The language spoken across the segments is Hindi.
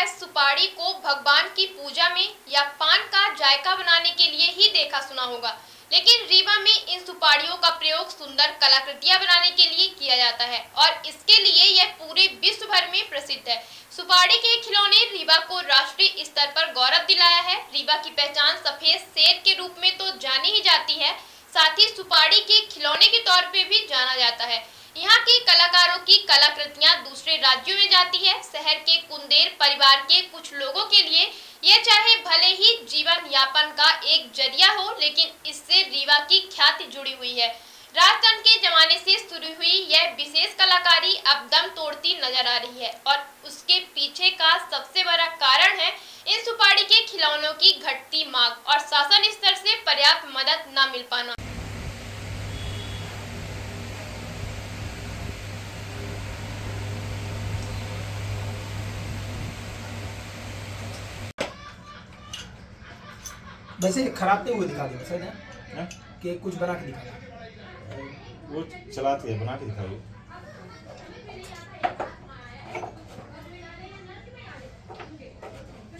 है सुपारी को भगवान की पूजा में या पान का जायका बनाने के लिए ही देखा सुना होगा, लेकिन रीवा में इन सुपारियों का प्रयोग सुंदर कलाकृतियां बनाने के लिए किया जाता है और इसके लिए यह पूरे विश्व भर में प्रसिद्ध है। सुपारी के खिलौने रीवा को राष्ट्रीय स्तर पर गौरव दिलाया है। रीवा की पहचान सफेद शेर के रूप में तो जानी ही जाती है, साथ ही सुपारी के खिलौने के तौर पे भी जाना जाता है। यहाँ के कलाकारों की कलाकृतियाँ दूसरे राज्यों में जाती है। शहर के कुंदेर परिवार के कुछ लोगों के लिए ये चाहे भले ही जीवन यापन का एक जरिया हो, लेकिन इससे रीवा की ख्याति जुड़ी हुई है। राजतंत्र के जमाने से शुरू हुई यह विशेष कलाकारी अब दम तोड़ती नजर आ रही है और उसके पीछे का सबसे बड़ा कारण है इन सुपारी के खिलौनों की घटती मांग और शासन स्तर से पर्याप्त मदद न मिल पाना। वैसे खराबते हुए दिखा दो सर ना कि कुछ बना के दिखा दो। वो चलाती है, बना के दिखाइए।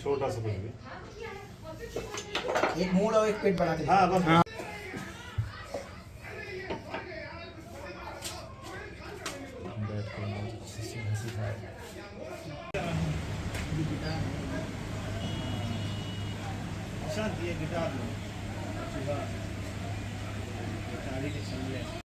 छोटा सा कुछ भी, एक मूड और एक पेट बना के हाँ बस। हाँ। शांति है, गिटार लो। गिटार ही चल रहे हैं।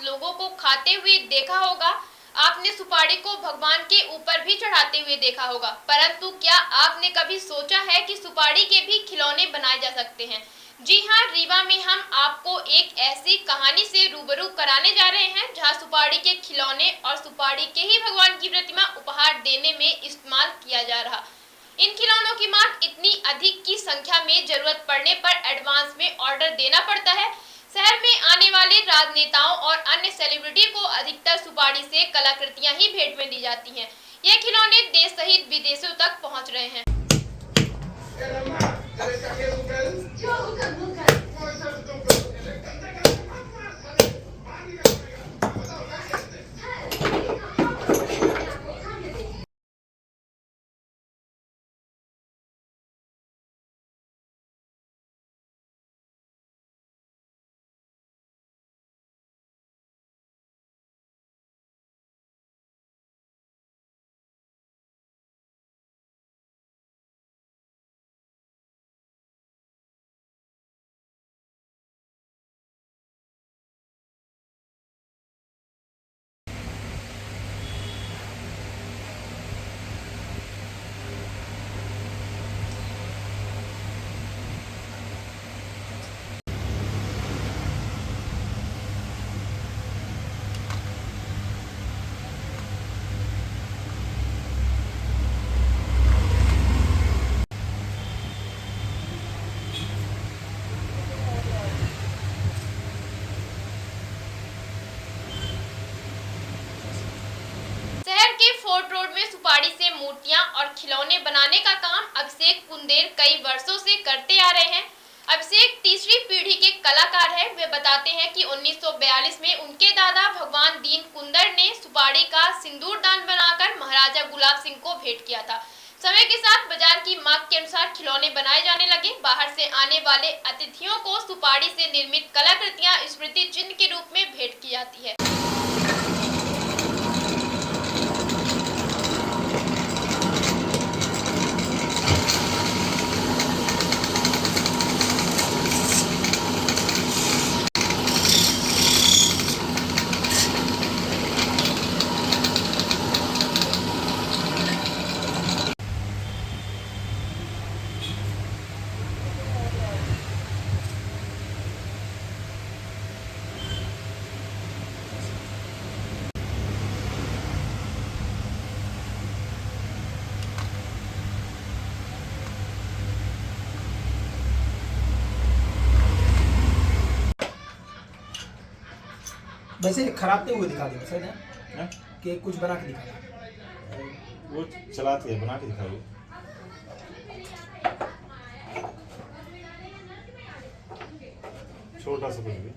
लोगों को खाते हुए देखा होगा, आपने सुपारी को भगवान के ऊपर भी चढ़ाते हुए देखा होगा, परंतु क्या आपने कभी सोचा है कि सुपारी के भी खिलौने बनाए जा सकते हैं? जी हाँ, रीवा में हम आपको एक ऐसी कहानी से रूबरू कराने जा रहे हैं जहां सुपारी के खिलौने और सुपारी के ही भगवान की प्रतिमा उपहार देने में इस्तेमाल किया जा रहा। इन खिलौनों की मांग इतनी अधिक की संख्या में जरूरत पड़ने पर एडवांस में ऑर्डर देना पड़ता है। शहर में आने वाले राजनेताओं और अन्य सेलिब्रिटी को अधिकतर सुपारी से कलाकृतियां ही भेंट में दी जाती हैं। ये खिलौने देश सहित विदेशों तक पहुंच रहे हैं। फोर्ट रोड में सुपारी से मूर्तियां और खिलौने बनाने का काम अभिषेक कुंदेर कई वर्षों से करते आ रहे हैं। अभिषेक तीसरी पीढ़ी के कलाकार है। वे बताते हैं कि 1942 में उनके दादा भगवान दीन कुंदर ने सुपारी का सिंदूर दान बनाकर महाराजा गुलाब सिंह को भेंट किया था। समय के साथ बाजार की मांग के अनुसार खिलौने बनाए जाने लगे। बाहर से आने वाले अतिथियों को सुपारी से निर्मित कलाकृतियां स्मृति चिन्ह के रूप में भेंट की जाती है। वैसे खराबते हुए दिखा दिया सर ने हैं? कि कुछ बना के दिखा। वो चलाती है, बना के दिखाओ। छोटा सा कुछ भी।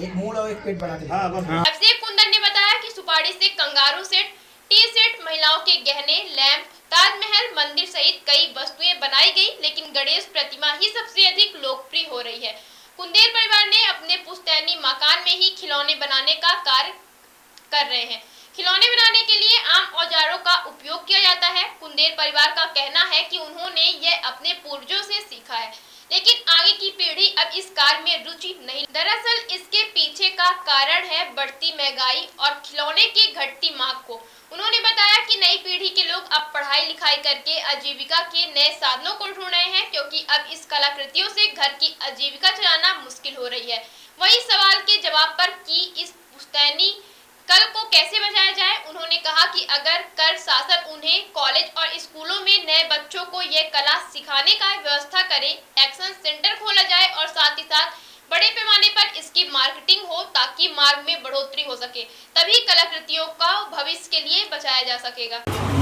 एक मूड और एक पेट बना के हाँ दिखा। बस। अभिषेक कुंदन ने बताया कि सुपारी से कंगारू सेट, टी सेट, महिलाओं के गहने, लैंप, ताजमहल, मंदिर सहित कई वस्तुएं बनाई गई, लेकिन गणेश प्रतिमा ही सबसे अधिक लोकप्रिय हो रही है। कुंदेर परिवार ने अपने पुश्तैनी मकान में ही खिलौने बनाने का कार्य कर रहे हैं। खिलौने बनाने के लिए आम औजारों का उपयोग किया जाता है। कुंदेर परिवार का कहना है कि उन्होंने यह अपने पूर्वजों से सीखा है, लेकिन आगे की पीढ़ी अब इस कार्य में रुचि नहीं। दरअसल इसके पीछे का कारण है बढ़ती महंगाई और खिलौने की घटती मांग को। उन्होंने बताया कि नई पीढ़ी के लोग अब पढ़ाई लिखाई करके आजीविका के नए साधनों को ढूंढ रहे हैं, क्योंकि अब इस कलाकृतियों से घर की आजीविका चलाना मुश्किल हो रही है। वहीं सवाल के जवाब पर कि इस पुश्तैनी कल को कैसे बचाया जाए, उन्होंने कहा कि अगर कर शासन उन्हें कॉलेज और स्कूलों में नए बच्चों को यह कला सिखाने का व्यवस्था करे, एक्शन सेंटर खोला जाए और साथ ही साथ बड़े पैमाने पर इसकी मार्केटिंग हो ताकि मार्ग में बढ़ोतरी हो सके, तभी कलाकृतियों का भविष्य के लिए बचाया जा सकेगा।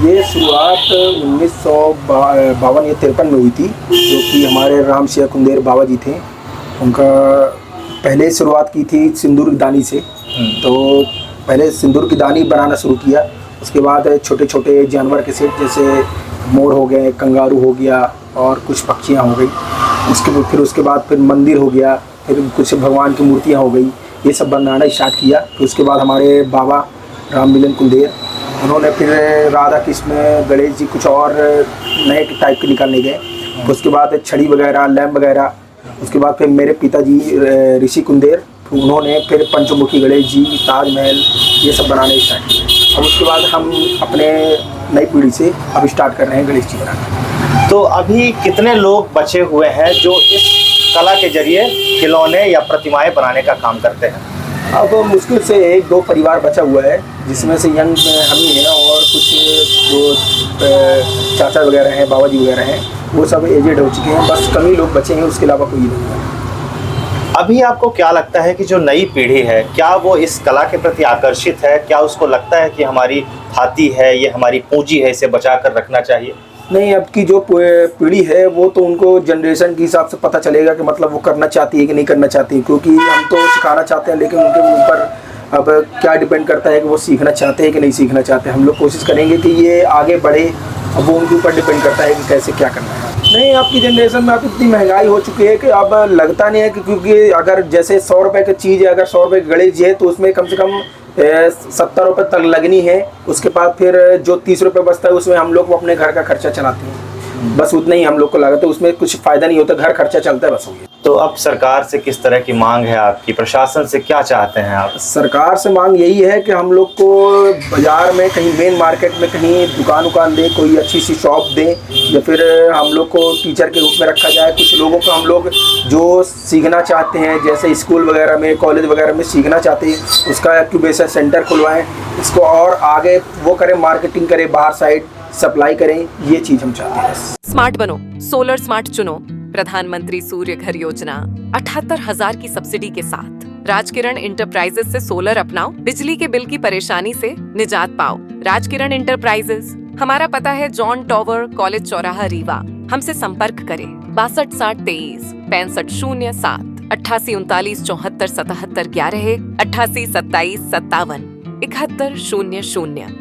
ये शुरुआत 1952 या 53 में हुई थी, जो कि हमारे राम सिंह कुंदेर बाबा जी थे। उनका पहले शुरुआत की थी सिंदूर की दानी से। तो पहले सिंदूर की दानी बनाना शुरू किया, उसके बाद छोटे छोटे जानवर के सेट जैसे मोर हो गए, कंगारू हो गया और कुछ पक्षियाँ हो गई। फिर उसके बाद फिर मंदिर हो गया, फिर कुछ भगवान की मूर्तियाँ हो गई, ये सब बनाना स्टार्ट किया। फिर उसके बाद हमारे बाबा राम मिलन कुंदेर, उन्होंने फिर राधा कृष्ण, गणेश जी कुछ और नए टाइप के निकालने गए। उसके बाद छड़ी वगैरह, लैम्प वगैरह। उसके बाद फिर मेरे पिताजी ऋषि कुंदेर, उन्होंने फिर पंचमुखी गणेश जी, ताजमहल, ये सब बनाने स्टार्ट किए। अब उसके बाद हम अपने नई पीढ़ी से अब स्टार्ट कर रहे हैं गणेश जी बनाना। तो अभी कितने लोग बचे हुए हैं जो इस कला के जरिए खिलौने या प्रतिमाएं बनाने का काम करते हैं? अब मुश्किल से 1-2 परिवार बचा हुआ है, जिसमें से यंग हम ही हैं और कुछ जो चाचा वगैरह हैं, बाबा जी वगैरह हैं, वो सब एजेड हो चुके हैं। बस कम ही लोग बचे हैं, उसके अलावा कोई नहीं है। अभी आपको क्या लगता है कि जो नई पीढ़ी है, क्या वो इस कला के प्रति आकर्षित है? क्या उसको लगता है कि हमारी हाथी है, ये हमारी पूंजी है, इसे बचा कर रखना चाहिए? नहीं, अब की जो पीढ़ी है वो तो उनको जनरेशन के हिसाब से पता चलेगा कि मतलब वो करना चाहती है कि नहीं करना चाहती है, क्योंकि हम तो सिखाना चाहते हैं, लेकिन उनके ऊपर अब क्या डिपेंड करता है कि वो सीखना चाहते हैं कि नहीं सीखना चाहते हैं। हम लोग कोशिश करेंगे कि ये आगे बढ़े, अब वो उनके ऊपर डिपेंड करता है कि कैसे क्या करना है। नहीं, आपकी जनरेशन में अब इतनी महंगाई हो चुकी है कि अब लगता नहीं है कि, क्योंकि अगर जैसे 100 रुपये की चीज़ है, अगर 100 रुपये की गणेश जी है तो उसमें कम से कम 70 रुपये तक लगनी है। उसके बाद फिर जो 30 रुपये बचता है उसमें हम लोग को अपने घर का खर्चा चलाते हैं, बस उतना ही हम लोग को लागत है, उसमें कुछ फ़ायदा नहीं होता, घर खर्चा चलता है, बस हो गया। तो अब सरकार से किस तरह की मांग है आपकी? प्रशासन से क्या चाहते हैं आप? सरकार से मांग यही है कि हम लोग को बाज़ार में कहीं मेन मार्केट में कहीं दुकान दें, कोई अच्छी सी शॉप दें, या फिर हम लोग को टीचर के रूप में रखा जाए। कुछ लोगों को हम लोग जो सीखना चाहते हैं, जैसे स्कूल वगैरह में, कॉलेज वगैरह में सीखना चाहते हैं, उसका एक्टिवेशन सेंटर खुलवाएं, इसको और आगे वो करें, मार्केटिंग करें, बाहर साइड सप्लाई करें, ये चीज़ हम चाहते हैं। स्मार्ट बनो, सोलर स्मार्ट चुनो। प्रधानमंत्री सूर्य घर योजना 78,000 की सब्सिडी के साथ राजकिरण इंटरप्राइजेस से सोलर अपनाओ, बिजली के बिल की परेशानी से निजात पाओ। राजकिरण इंटरप्राइजेस, हमारा पता है जॉन टॉवर, कॉलेज चौराहा, रीवा। हमसे संपर्क करें 62 60 23 65 07 88 39 74 77 11 88 27 57 71 00।